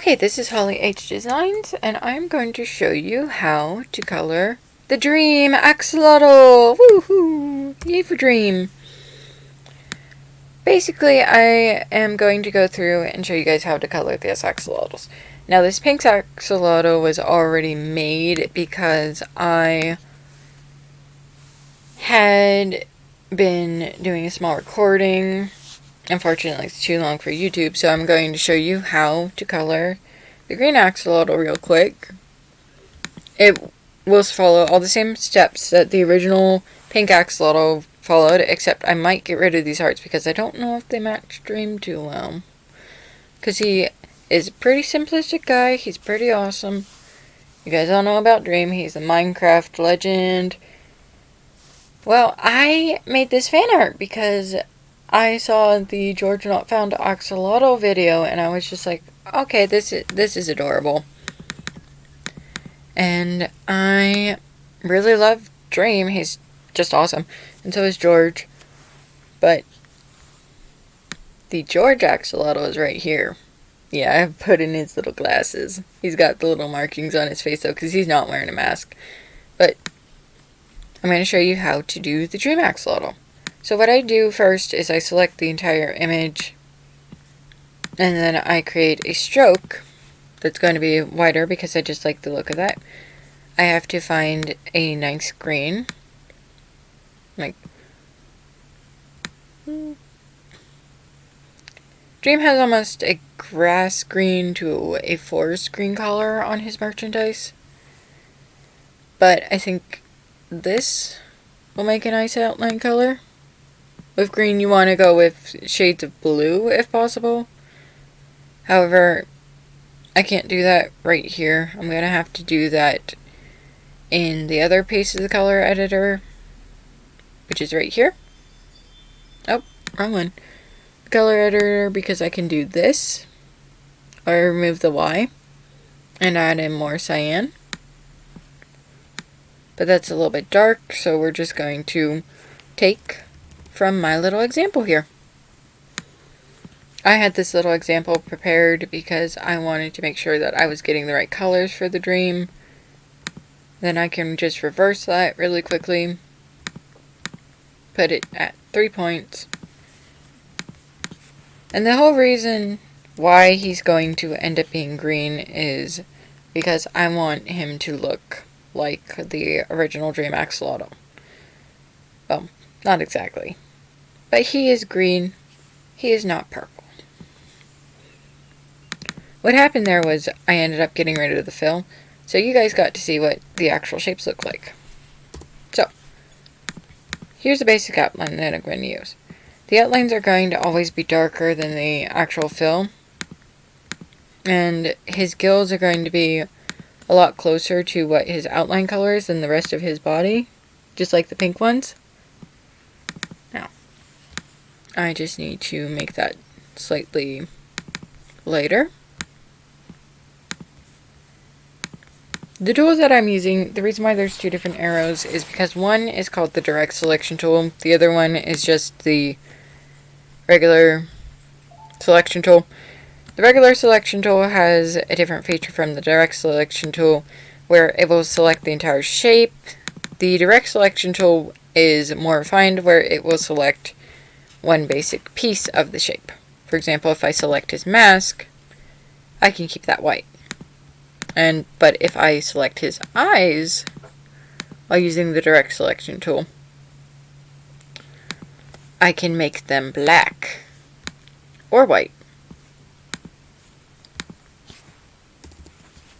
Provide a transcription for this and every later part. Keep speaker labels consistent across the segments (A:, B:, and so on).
A: Okay, this is Holly H Designs, and I'm going to show you how to color the Dream Axolotl! Woohoo! Yay for Dream! Basically, I am going to go through and show you guys how to color these axolotls. Now, this pink axolotl was already made because I had been doing a small recording. Unfortunately, it's too long for YouTube, so I'm going to show you how to color the green axolotl real quick. It will follow all the same steps that the original pink axolotl followed, except I might get rid of these hearts because I don't know if they match Dream too well. Because he is a pretty simplistic guy. He's pretty awesome. You guys all know about Dream. He's a Minecraft legend. Well, I made this fan art because I saw the George Not Found Axolotl video, and I was just like, okay, this is adorable. And I really love Dream. He's just awesome. And so is George. But the George axolotl is right here. Yeah, I've put in his little glasses. He's got the little markings on his face, though, because he's not wearing a mask. But I'm going to show you how to do the Dream axolotl. So what I do first is I select the entire image, and then I create a stroke that's going to be wider because I just like the look of that. I have to find a nice green, like Dream has almost a grass green to a forest green color on his merchandise, but I think this will make a nice outline color. With green, you want to go with shades of blue if possible. However, I can't do that right here. I'm going to have to do that in the other piece of the color editor, which is right here. Oh, wrong one. Color editor, because I can do this. I remove the Y and add in more cyan. But that's a little bit dark, so we're just going to take from my little example here. I had this little example prepared because I wanted to make sure that I was getting the right colors for the Dream. Then I can just reverse that really quickly. Put it at 3 points. And the whole reason why he's going to end up being green is because I want him to look like the original Dream axolotl. Well, not exactly. But he is green. He is not purple. What happened there was I ended up getting rid of the fill, so you guys got to see what the actual shapes look like. So, here's the basic outline that I'm going to use. The outlines are going to always be darker than the actual fill, and his gills are going to be a lot closer to what his outline color is than the rest of his body, just like the pink ones. Now, I just need to make that slightly lighter. The tools that I'm using, the reason why there's two different arrows is because one is called the direct selection tool. The other one is just the regular selection tool. The regular selection tool has a different feature from the direct selection tool where it will select the entire shape. The direct selection tool is more refined where it will select one basic piece of the shape. For example, if I select his mask, I can keep that white. But if I select his eyes while using the direct selection tool, I can make them black or white.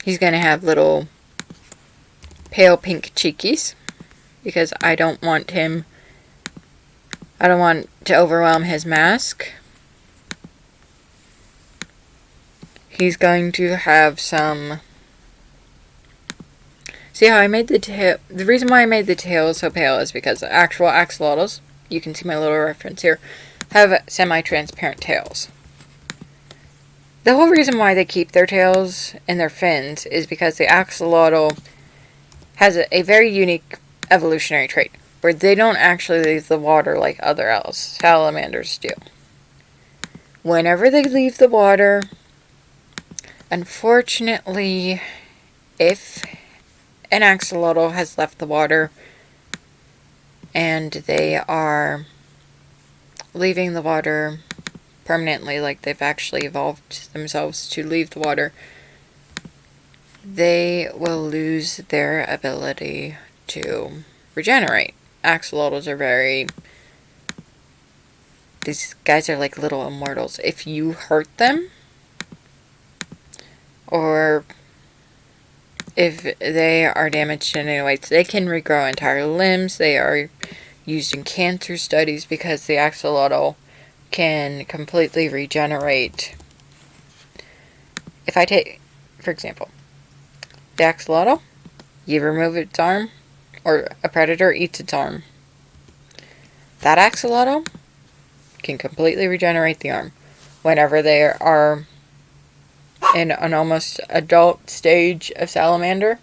A: He's going to have little pale pink cheekies because I don't want to overwhelm his mask. He's going to have some... See how I made the tail? The reason why I made the tail so pale is because the actual axolotls, you can see my little reference here, have semi-transparent tails. The whole reason why they keep their tails and their fins is because the axolotl has a very unique evolutionary trait where they don't actually leave the water like other salamanders do. Whenever they leave the water, Unfortunately, if an axolotl has left the water and they are leaving the water permanently, like they've actually evolved themselves to leave the water, they will lose their ability to regenerate. Axolotls are these guys are like little immortals. If you hurt them, or if they are damaged in any way, they can regrow entire limbs. They are used in cancer studies because the axolotl can completely regenerate. If I take, for example, the axolotl, you remove its arm, or a predator eats its arm. That axolotl can completely regenerate the arm. Whenever they are in an almost adult stage of salamander,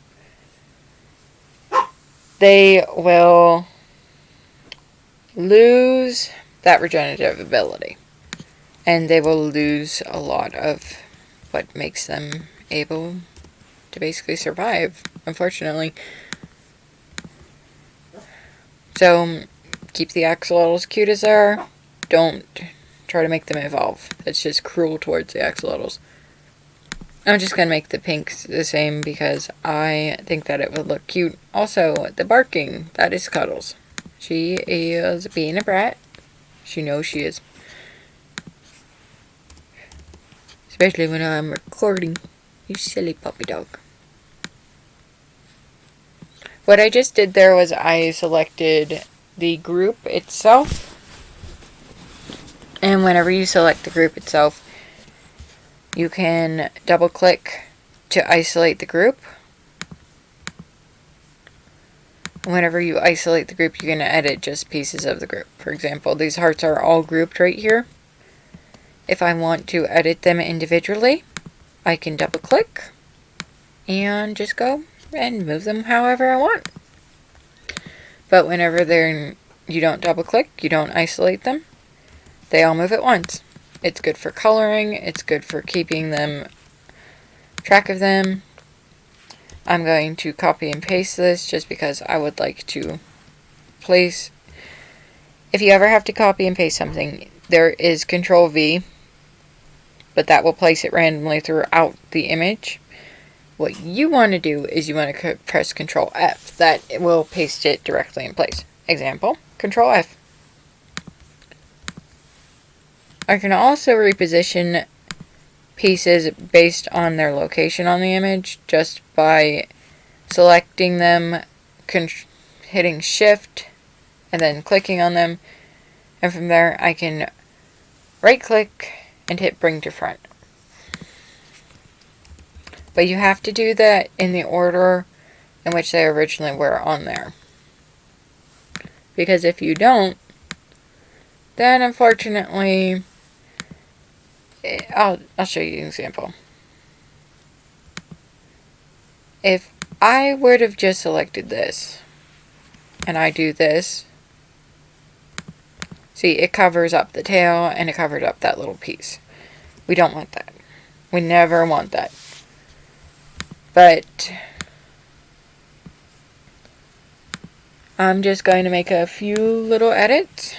A: they will lose that regenerative ability. And they will lose a lot of what makes them able to basically survive, unfortunately. So, keep the axolotls cute as they are. Don't try to make them evolve. That's just cruel towards the axolotls. I'm just going to make the pinks the same because I think that it would look cute. Also, the barking, that is Cuddles. She is being a brat. She knows she is. Especially when I'm recording. You silly puppy dog. What I just did there was I selected the group itself. And whenever you select the group itself, you can double click to isolate the group. Whenever you isolate the group, you can edit just pieces of the group. For example, these hearts are all grouped right here. If I want to edit them individually, I can double click and just go and move them however I want. But whenever you don't double click, you don't isolate them, they all move at once. It's good for coloring, it's good for keeping track of them. I'm going to copy and paste this just because I would like to place. If you ever have to copy and paste something, there is Control V, but that will place it randomly throughout the image. What you want to do is you want to press Control F. That will paste it directly in place. Example, Control F. I can also reposition pieces based on their location on the image just by selecting them, hitting Shift, and then clicking on them. And from there, I can right click and hit Bring to Front. But you have to do that in the order in which they originally were on there. Because if you don't, then unfortunately, I'll show you an example. If I would have just selected this, and I do this, see, it covers up the tail, and it covered up that little piece. We don't want that. We never want that. But I'm just going to make a few little edits.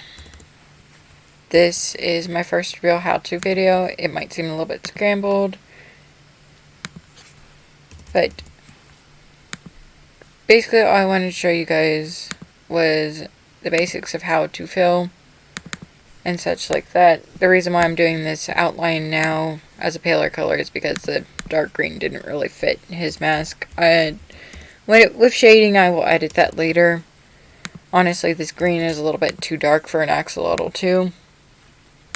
A: This is my first real how-to video. It might seem a little bit scrambled, but basically all I wanted to show you guys was the basics of how to fill and such like that. The reason why I'm doing this outline now as a paler color is because the dark green didn't really fit his mask. With shading, I will edit that later. Honestly, this green is a little bit too dark for an axolotl too.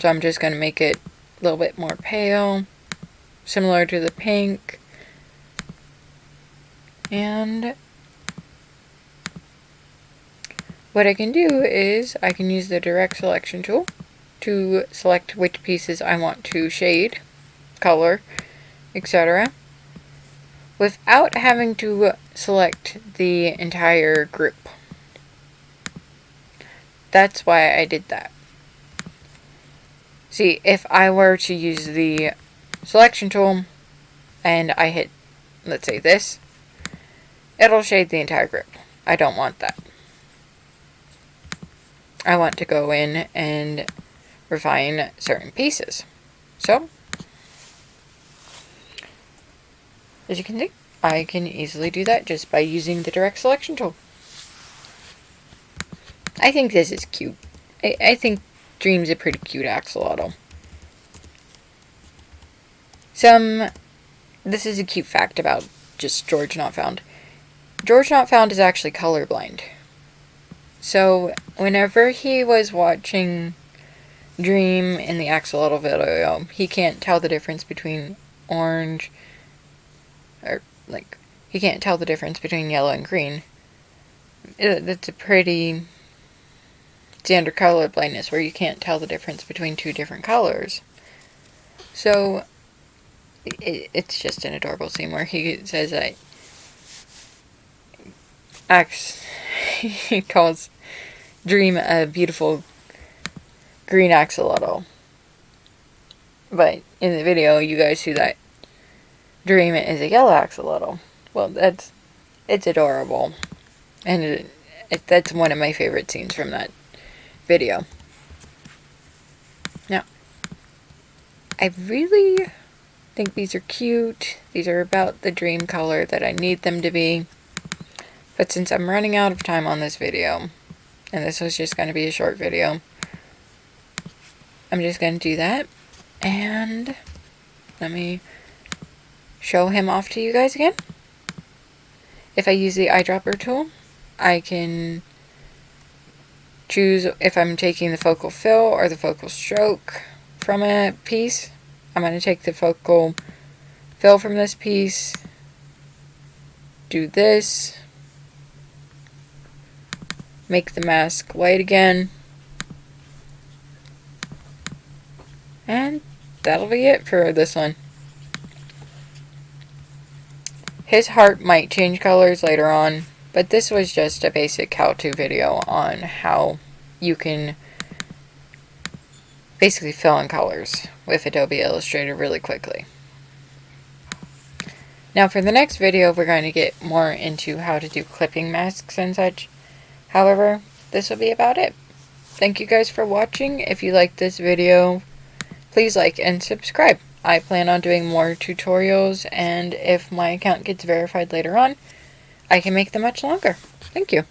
A: So I'm just going to make it a little bit more pale, similar to the pink. And what I can do is I can use the direct selection tool to select which pieces I want to shade, color, etc. without having to select the entire group. That's why I did that. See, if I were to use the selection tool, and I hit, let's say this, it'll shade the entire group. I don't want that. I want to go in and refine certain pieces. So, as you can see, I can easily do that just by using the direct selection tool. I think this is cute. I think Dream's a pretty cute axolotl. This is a cute fact about just George Not Found. George Not Found is actually colorblind. So, whenever he was watching Dream in the axolotl video, he can't tell the difference between orange, or, like, he can't tell the difference between yellow and green. That's a pretty standard color blindness where you can't tell the difference between two different colors. So, it's just an adorable scene where he says that he calls Dream a beautiful green axolotl. But in the video, you guys see that Dream is a yellow axolotl. Well, it's adorable. And that's one of my favorite scenes from that video. Now, I really think these are cute. These are about the Dream color that I need them to be. But since I'm running out of time on this video, and this was just going to be a short video, I'm just going to do that. And let me show him off to you guys again. If I use the eyedropper tool, I can choose if I'm taking the focal fill or the focal stroke from a piece. I'm going to take the focal fill from this piece, do this, make the mask white again, and that'll be it for this one. His heart might change colors later on, but this was just a basic how-to video on how you can basically fill in colors with Adobe Illustrator really quickly. Now for the next video, we're going to get more into how to do clipping masks and such. However, this will be about it. Thank you guys for watching. If you liked this video, please like and subscribe. I plan on doing more tutorials, and if my account gets verified later on, I can make them much longer. Thank you.